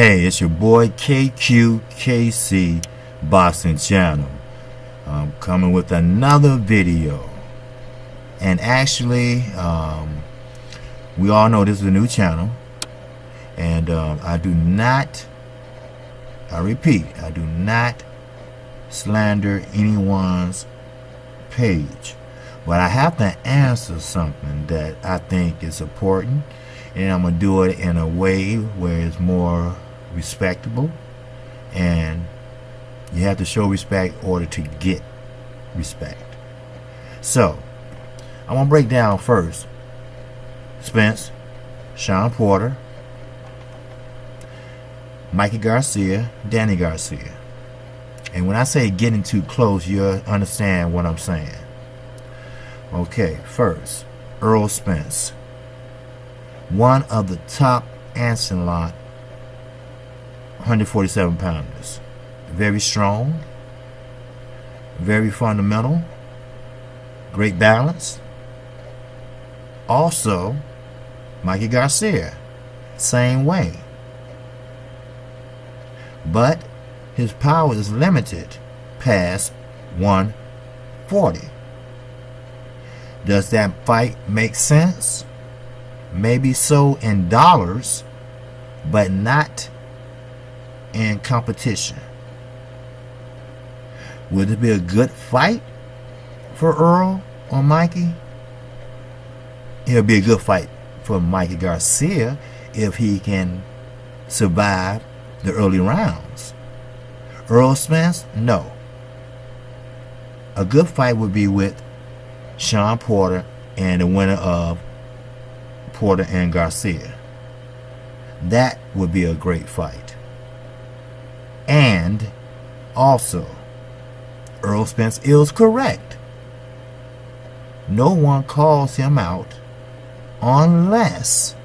Hey, it's your boy KQKC Boxing Channel. I'm coming with another video. And actually, we all know this is a new channel. And I repeat, I do not slander anyone's page. But I have to answer something that I think is important. And I'm going to do it in a way where it's more respectable, and you have to show respect in order to get respect. So I'm gonna break down first Spence, Shawn Porter, Mikey Garcia, Danny Garcia. And when I say getting too close, you'll understand what I'm saying. Okay, first, Earl Spence, one of the top Ancelot 147 pounders. Very strong, very fundamental, great balance. Also, Mikey Garcia, same way. But his power is limited past 140. Does that fight make sense? Maybe so in dollars, but not in competition. Would it be a good fight for Earl or Mikey? It'll be a good fight for Mikey Garcia if he can survive the early rounds. Earl Spence, no. A good fight would be with Shawn Porter and the winner of Porter and Garcia. That would be a great fight. And also, Earl Spence is correct. No one calls him out unless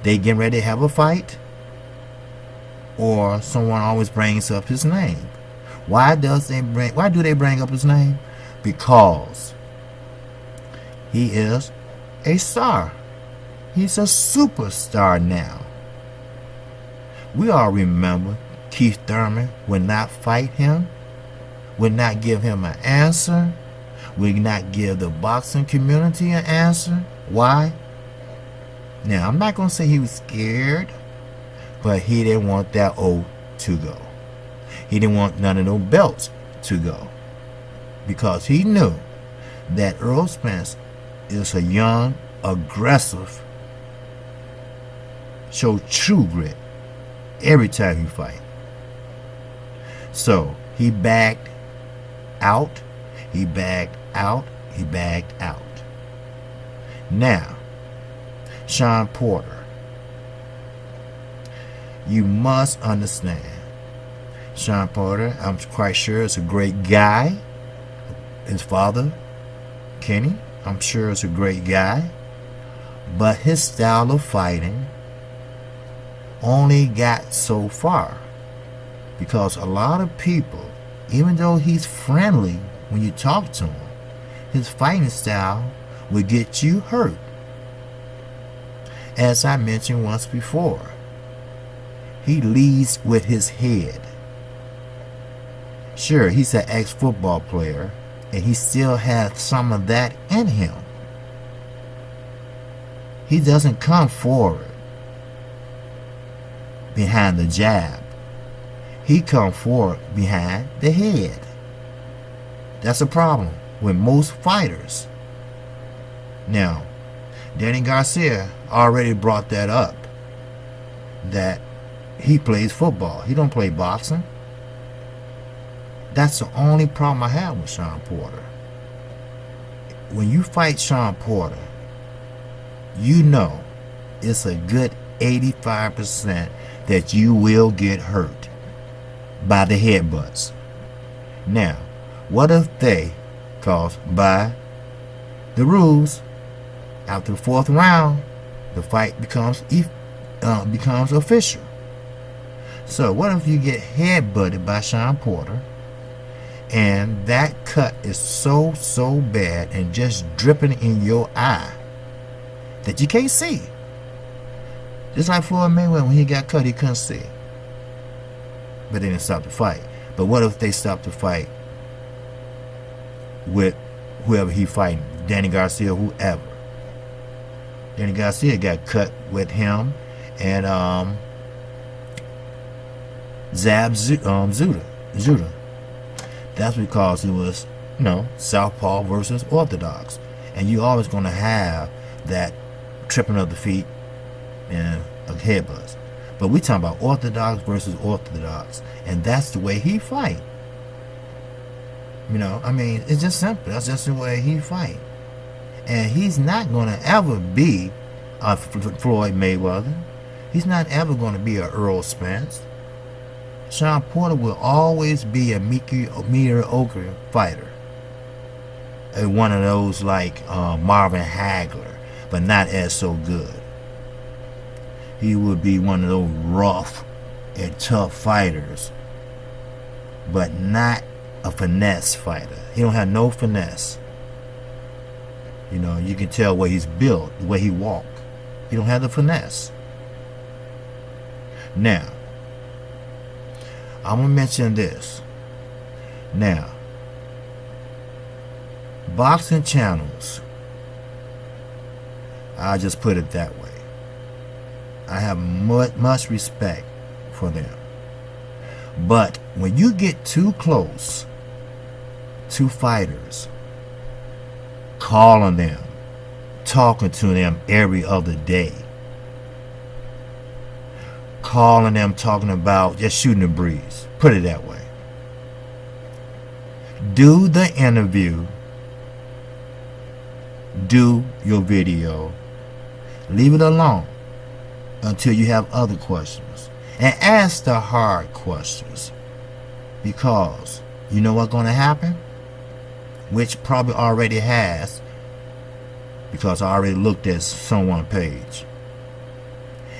they get ready to have a fight or someone always brings up his name. Why do they bring up his name? Because he is a star. He's a superstar now. We all remember Keith Thurman would not fight him, would not give him an answer, would not give the boxing community an answer. Why? Now, I'm not going to say he was scared, but he didn't want that O to go. He didn't want none of those belts to go, because he knew that Earl Spence is a young, aggressive, show true grit every time he fight. So he backed out, he backed out, he backed out. Now, Shawn Porter, you must understand, Shawn Porter, I'm quite sure, is a great guy. His father, Kenny, I'm sure is a great guy. But his style of fighting only got so far, because a lot of people, even though he's friendly when you talk to him, his fighting style will get you hurt. As I mentioned once before, he leads with his head. Sure, he's an ex-football player, and he still has some of that in him. He doesn't come forward behind the jab. He comes forward behind the head. That's a problem with most fighters. Now, Danny Garcia already brought that up, that he plays football. He don't play boxing. That's the only problem I have with Shawn Porter. When you fight Shawn Porter, you know it's a good 85% that you will get hurt by the headbutts. Now, what if they, cause by the rules, after the fourth round, the fight becomes official. So what if you get headbutted by Shawn Porter, and that cut is so bad and just dripping in your eye that you can't see? Just like Floyd Mayweather, when he got cut, he couldn't see. But they didn't stop the fight. But what if they stopped the fight with whoever he fighting? Danny Garcia, whoever. Danny Garcia got cut with him and Zuda. That's because it was, southpaw versus orthodox. And you always going to have that tripping of the feet and a headbutts. But we talking about orthodox versus orthodox. And that's the way he fight. It's just simple. That's just the way he fight. And he's not going to ever be a Floyd Mayweather. He's not ever going to be a Earl Spence. Sean Porter will always be a mediocre fighter. One of those like Marvin Hagler, but not as so good. He would be one of those rough and tough fighters, but not a finesse fighter. He don't have no finesse. You can tell where he's built, the way he walk. He don't have the finesse. Now, I'm going to mention this. Now, boxing channels, I'll just put it that way. I have much respect for them. But when you get too close to fighters, calling them, talking to them every other day, calling them, talking about just shooting the breeze, put it that way. Do the interview, do your video, leave it alone until you have other questions, and ask the hard questions, because you know what's going to happen, which probably already has, because I already looked at someone's page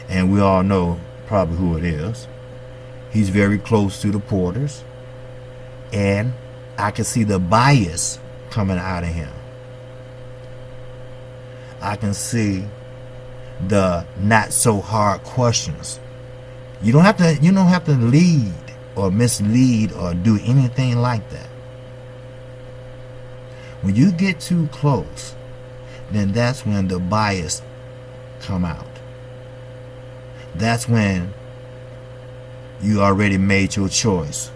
and we all know probably who it is. He's very close to the Porters, and I can see the bias coming out of him. I can see the not so hard questions. You don't have to lead or mislead or do anything like that. When you get too close, then that's when the bias come out. That's when you already made your choice.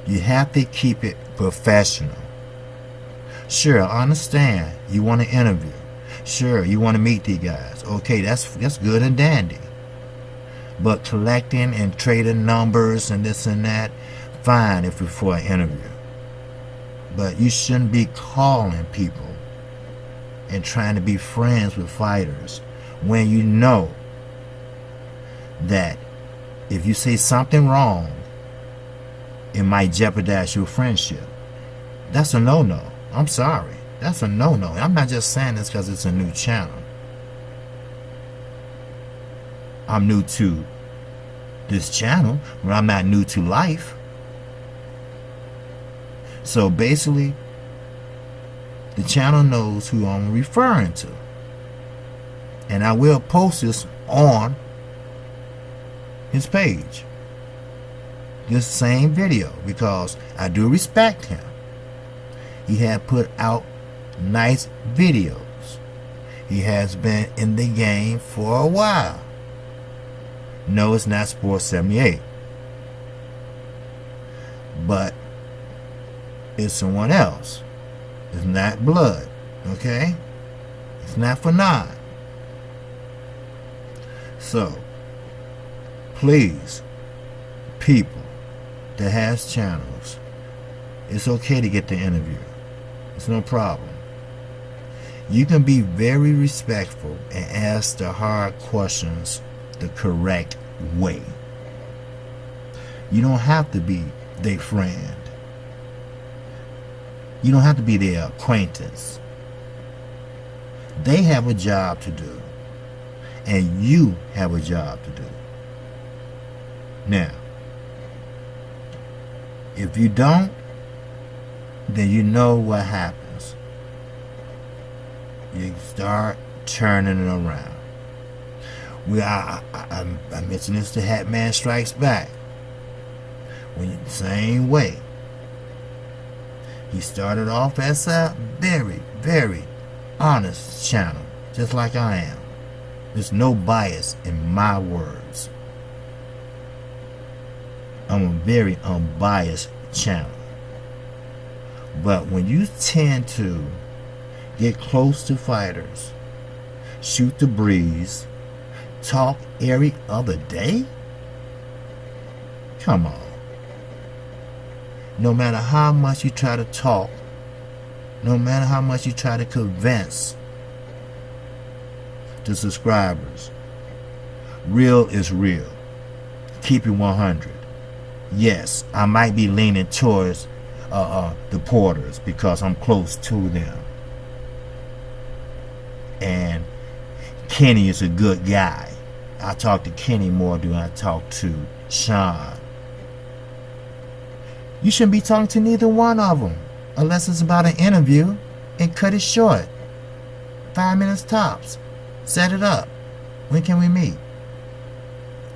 You have to keep it professional. Sure, I understand you want to interview. Sure, you want to meet these guys. Okay, that's good and dandy. But collecting and trading numbers and this and that, fine if it's for an interview. But you shouldn't be calling people and trying to be friends with fighters when you know that if you say something wrong, it might jeopardize your friendship. That's a no-no. I'm sorry. That's a no-no. I'm not just saying this because it's a new channel. I'm new to this channel, but I'm not new to life. So basically, the channel knows who I'm referring to. And I will post this on his page. This same video, because I do respect him. He had put out nice videos. He has been in the game for a while. No, it's not Sports 78. But it's someone else. It's not blood. Okay? It's not for none. So, please, people that has channels, it's okay to get the interview. It's no problem. You can be very respectful and ask the hard questions the correct way. You don't have to be their friend. You don't have to be their acquaintance. They have a job to do, and you have a job to do. Now, if you don't, then you know what happens. You start turning it around. I mentioned this to Hat Man Strikes Back. Same way. He started off as a very, very honest channel, just like I am. There's no bias in my words. I'm a very unbiased channel. But when you tend to get close to fighters, shoot the breeze, talk every other day, come on. No matter how much you try to talk, no matter how much you try to convince the subscribers, real is real. Keep it 100. Yes, I might be leaning towards the Porters because I'm close to them. And Kenny is a good guy. I talk to Kenny more than I talk to Sean. You shouldn't be talking to neither one of them unless it's about an interview, and cut it short. 5 minutes tops. Set it up. When can we meet?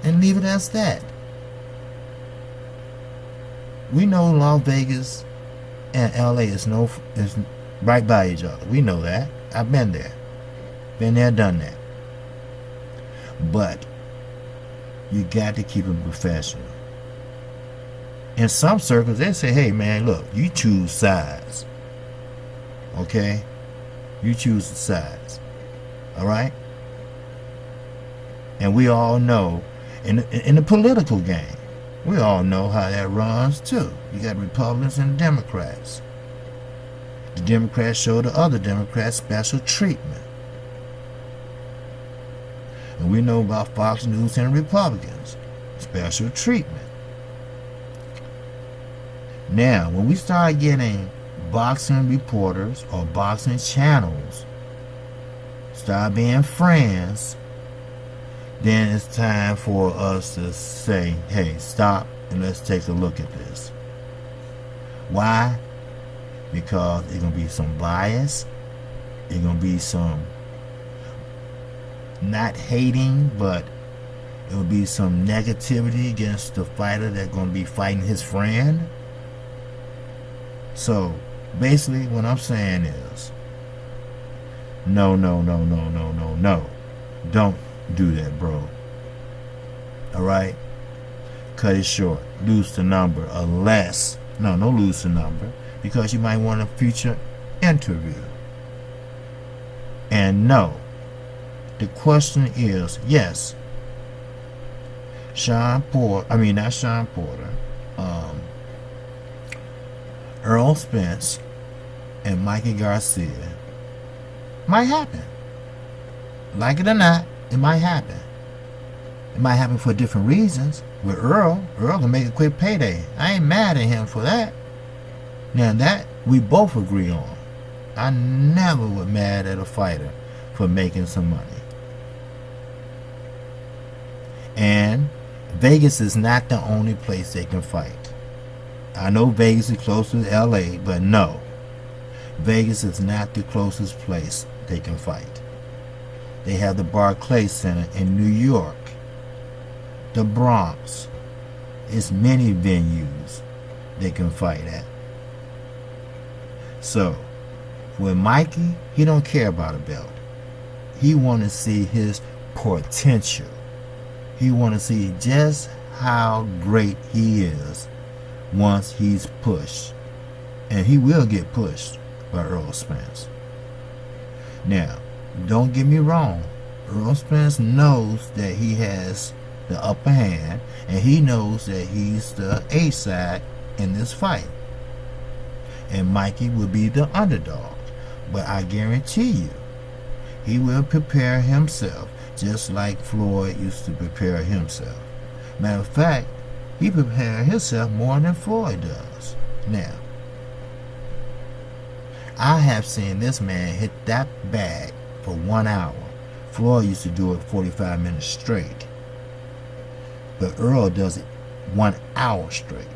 And leave it as that. We know Las Vegas and LA is right by each other. We know that. I've been there. Been there, done that. But you got to keep it professional. In some circles, they say, hey, man, look, you choose sides. Okay? You choose the sides. All right? And we all know, in the political game, we all know how that runs, too. You got Republicans and Democrats. The Democrats show the other Democrats special treatment. And we know about Fox News and Republicans. Special treatment. Now, when we start getting boxing reporters or boxing channels start being friends, then it's time for us to say, hey, stop and let's take a look at this. Why? Because it's going to be some bias. It's going to be some not hating, but it will be some negativity against the fighter that's going to be fighting his friend. So, basically, what I'm saying is, no. Don't do that, bro. Alright? Cut it short. Lose the number. Unless, no lose the number. Because you might want a future interview. And no. The question is, yes. Earl Spence and Mikey Garcia might happen. Like it or not, it might happen. It might happen for different reasons. With Earl can make a quick payday. I ain't mad at him for that. Now that we both agree on. I never was mad at a fighter for making some money. And Vegas is not the only place they can fight. I know Vegas is close to LA, but no. Vegas is not the closest place they can fight. They have the Barclays Center in New York. The Bronx. It's many venues they can fight at. So, with Mikey, he don't care about a belt. He want to see his potential. He want to see just how great he is once he's pushed. And he will get pushed by Earl Spence. Now, don't get me wrong. Earl Spence knows that he has the upper hand, and he knows that he's the A-side in this fight. And Mikey will be the underdog. But I guarantee you, he will prepare himself just like Floyd used to prepare himself. Matter of fact, he prepared himself more than Floyd does. Now, I have seen this man hit that bag for 1 hour. Floyd used to do it 45 minutes straight. But Earl does it 1 hour straight.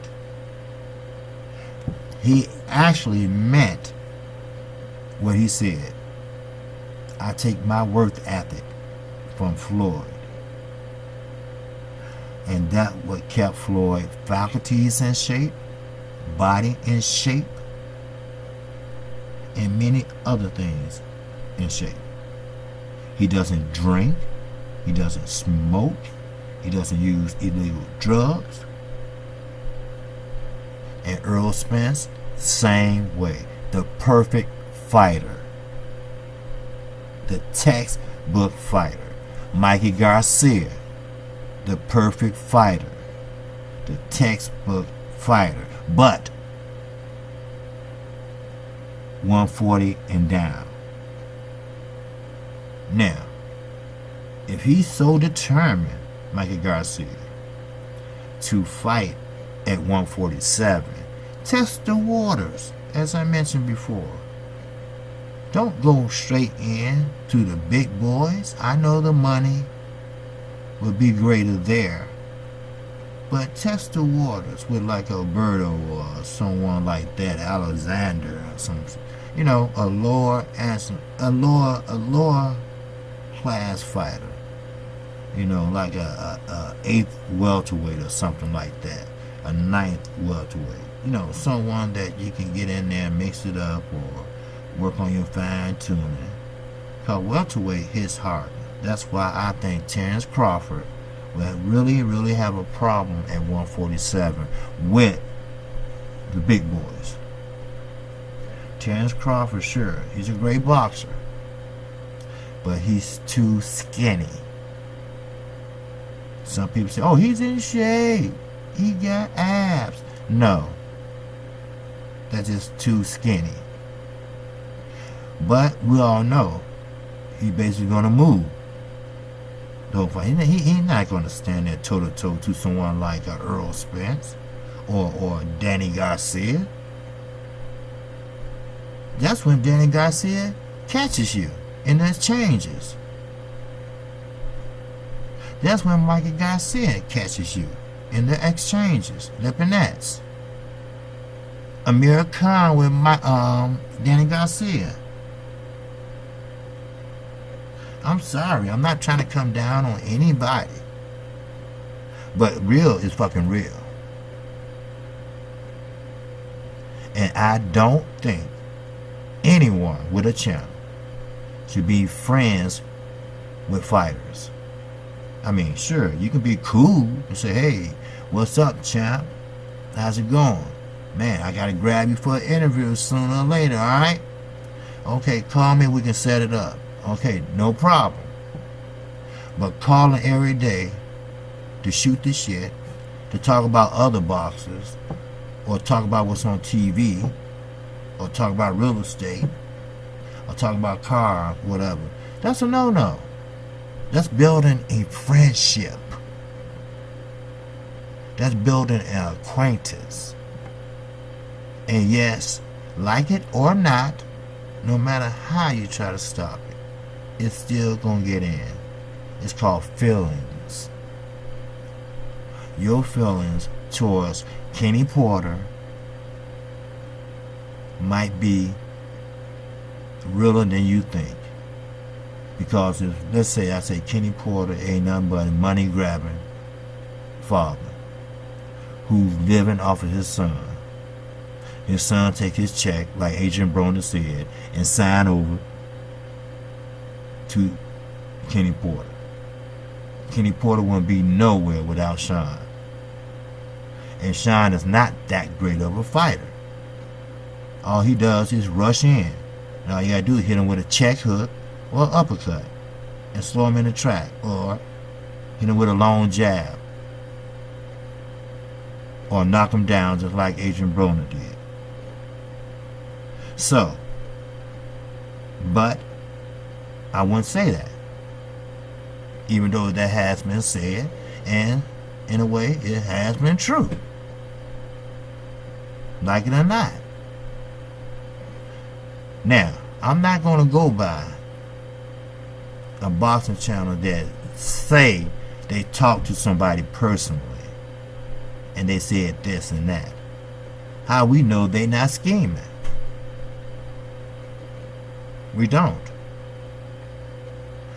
He actually meant what he said. I take my work ethic from Floyd. And that what kept Floyd faculties in shape, body in shape, and many other things in shape. He doesn't drink, he doesn't smoke, he doesn't use illegal drugs. And Earl Spence, same way. The perfect fighter. The textbook fighter. Mikey Garcia, the perfect fighter. The textbook fighter. But 140 and down. Now, if he's so determined, Mikey Garcia, to fight at 147, test the waters, as I mentioned before. Don't go straight in to the big boys. I know the money will be greater there, but test the waters with like Alberto or someone like that, Alexander or something. You know, a lower class fighter. You know, like a 8th welterweight or something like that. A 9th welterweight. You know, someone that you can get in there and mix it up or work on your fine tuning. Because welterweight hits harder. That's why I think Terrence Crawford will really have a problem at 147 with the big boys. Terrence Crawford, sure, he's a great boxer, but he's too skinny. Some people say, oh, he's in shape, he got abs. No, that's just too skinny. But we all know he's basically going to move. He's not going to stand there toe-to-toe to someone like Earl Spence or Danny Garcia. That's when Danny Garcia catches you in the exchanges. That's when Mikey Garcia catches you in the exchanges, the Pinettes. Amir Khan with Danny Garcia. I'm sorry, I'm not trying to come down on anybody. But real is fucking real. And I don't think anyone with a channel should be friends with fighters. I mean, sure, you can be cool and say, hey, what's up, champ? How's it going? Man, I gotta grab you for an interview sooner or later, alright? Okay, call me, we can set it up. Okay, no problem. But calling every day to shoot the shit, to talk about other boxers, or talk about what's on TV, or talk about real estate, or talk about cars, whatever, that's a no-no. That's building a friendship. That's building an acquaintance. And yes, like it or not, no matter how you try to stop it, it's still gonna get in. It's called feelings. Your feelings towards Kenny Porter might be realer than you think. Because if, let's say I say Kenny Porter ain't nothing but a money grabbing father who's living off of his son. His son take his check, like Adrian Broner said, and sign over to Kenny Porter. Kenny Porter wouldn't be nowhere without Sean. And Sean is not that great of a fighter. All he does is rush in. And all you gotta do is hit him with a check hook or uppercut and slow him in the track, or hit him with a long jab, or knock him down just like Adrian Broner did. So, but I wouldn't say that, even though that has been said, and in a way it has been true, like it or not. Now, I'm not going to go by a boxing channel that say they talked to somebody personally and they said this and that. How we know they not scheming? We don't.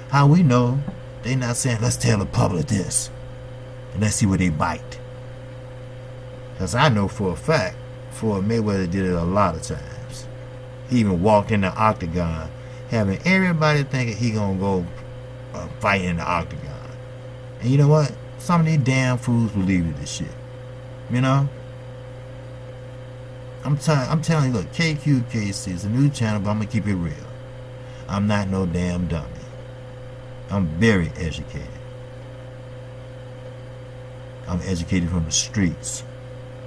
How we know they not saying, let's tell the public this. And let's see where they bite. Because I know for a fact, Floyd Mayweather did it a lot of times. He even walked in the octagon, having everybody thinking he gonna go fight in the octagon. And you know what? Some of these damn fools believe this shit. You know? I'm telling you, look, KQKC is a new channel, but I'm gonna keep it real. I'm not no damn dummy. I'm very educated. I'm educated from the streets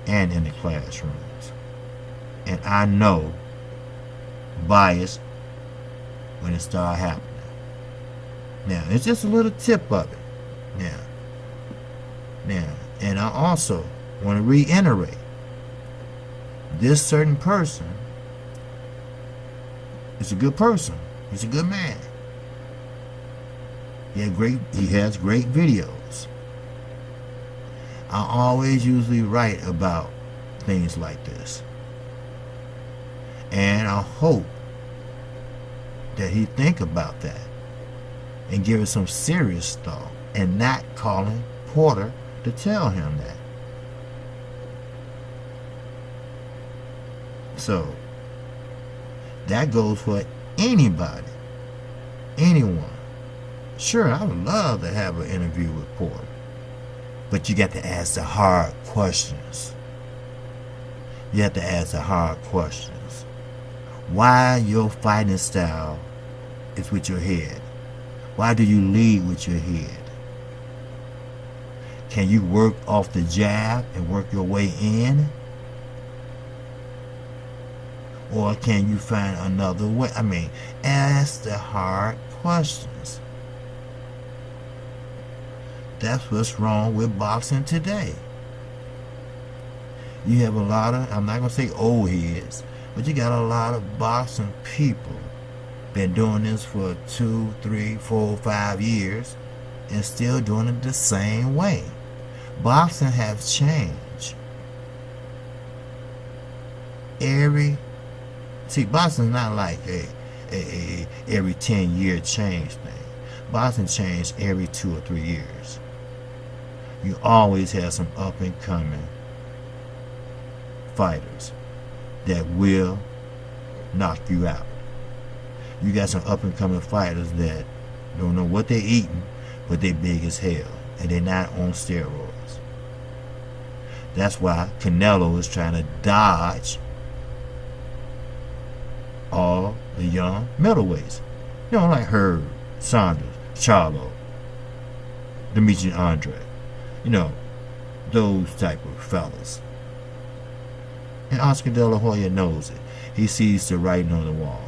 and in the classrooms. And I know bias when it starts happening. Now, it's just a little tip of it. Now, and I also want to reiterate, this certain person is a good person. He's a good man. He has great videos. I always usually write about things like this. And I hope that he think about that and give it some serious thought and not calling Porter to tell him that. So that goes for anybody, anyone. Sure, I would love to have an interview with Porter, but you got to ask the hard questions. You have to ask the hard questions. Why your fighting style is with your head? Why do you lead with your head? Can you work off the jab and work your way in? Or can you find another way? I mean, ask the hard questions. That's what's wrong with boxing today. You have a lot of, I'm not going to say old heads, but you got a lot of boxing people been doing this for 2, 3, 4, 5 years and still doing it the same way. Boxing has changed. Boxing's not like a every 10-year change thing. Boxing changed every 2 or 3 years. You always have some up and coming fighters that will knock you out. You got some up and coming fighters that don't know what they're eating, but they big as hell, and they're not on steroids. That's why Canelo is trying to dodge all the young middleweights. You know, like Herb, Saunders, Charlo, Demetrius Andre. You know, those type of fellas. And Oscar De La Hoya knows it. He sees the writing on the wall.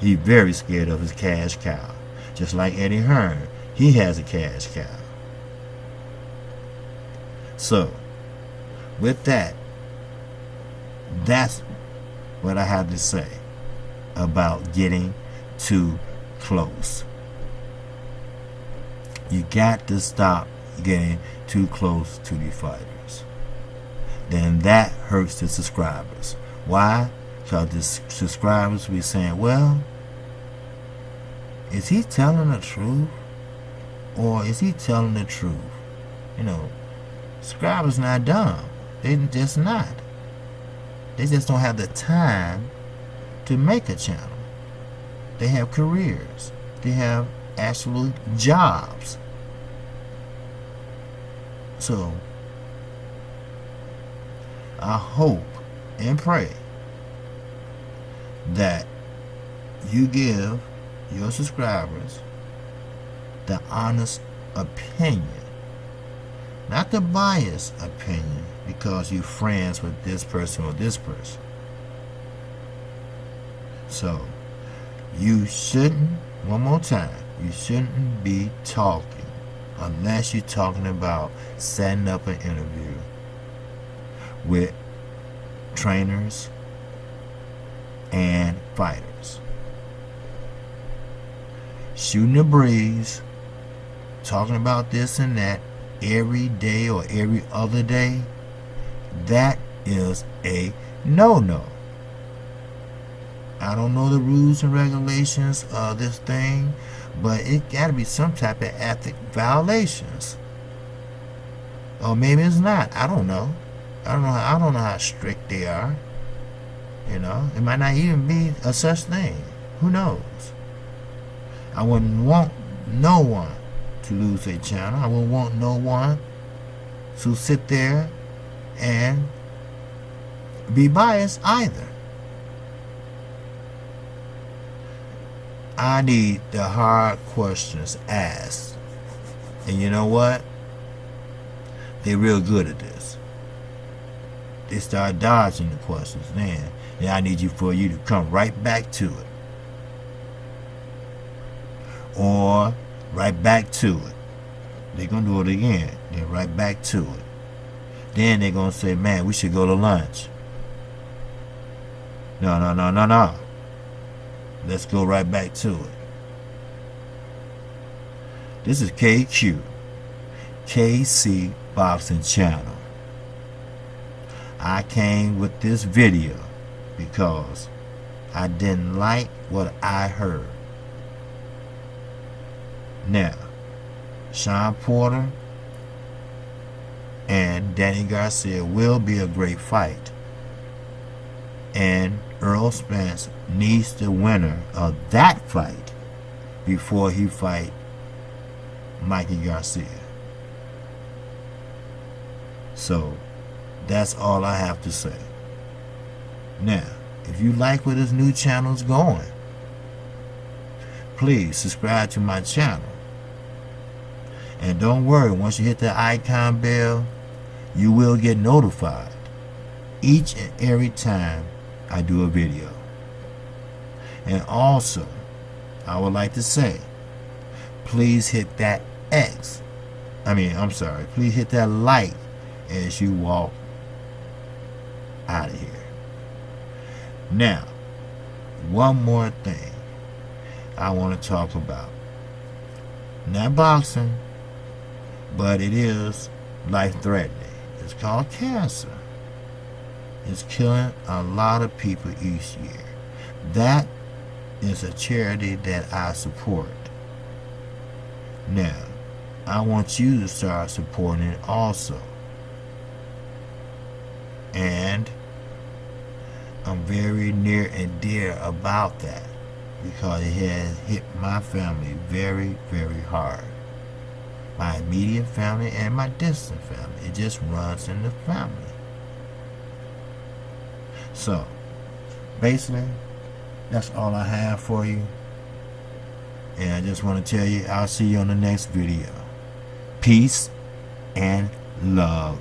He's very scared of his cash cow. Just like Eddie Hearn, he has a cash cow. So, with that, that's what I have to say about getting too close. You got to stop getting too close to the fighters. Then that hurts the subscribers. Why? Because the subscribers be saying, well, is he telling the truth? Or is he telling the truth? You know, subscribers not dumb. They just not. They just don't have the time to make a channel. They have careers. They have actual jobs. So, I hope and pray that you give your subscribers the honest opinion, not the biased opinion because you're friends with this person or this person. So, you shouldn't, one more time, you shouldn't be talking unless you're talking about setting up an interview with trainers and fighters. Shooting the breeze, talking about this and that every day or every other day, that is a no-no. I don't know the rules and regulations of this thing, but it got to be some type of ethic violations Or maybe it's not. I don't know. I don't know how strict they are. You know, it might not even be a such thing. Who knows? I wouldn't want no one to lose their channel. I wouldn't want no one to sit there and be biased either. I need the hard questions asked. And you know what? They're real good at this. They start dodging the questions. Then I need you to come right back to it. Or right back to it. They're going to do it again. They're right back to it. Then they're going to say, man, we should go to lunch. No. Let's go right back to it. This is KQ, KC Boxing Channel. I came with this video because I didn't like what I heard. Now, Sean Porter and Danny Garcia will be a great fight. And Earl Spence needs the winner of that fight before he fight Mikey Garcia. So, that's all I have to say. Now, if you like where this new channel is going, please subscribe to my channel. And don't worry, once you hit the icon bell, you will get notified each and every time I do a video. And also, I would like to say, please hit that please hit that like as you walk out of here. Now, one more thing I want to talk about. Not boxing, but it is life-threatening. It's called cancer. It's killing a lot of people each year. That is a charity that I support. Now, I want you to start supporting it also. And I'm very near and dear about that because it has hit my family very, very hard. My immediate family and my distant family. It just runs in the family. So, basically, that's all I have for you. And I just want to tell you, I'll see you on the next video. Peace and love.